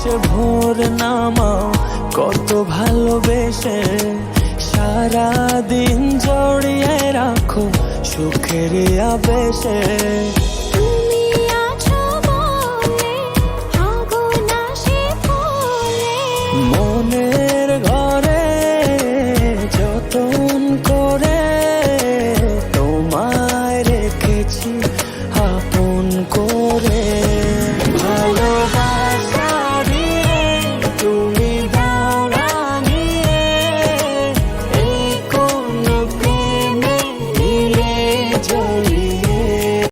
আকাশে ভোর নামাও কত ভালোবেসে, সারা দিন জড়িয়ে রাখো সুখের আবেশে। তুমি আছো বলে আগুন আসে ফুলে, মনের ঘরে যতন করে তোমায় রেখেছি আপন করে।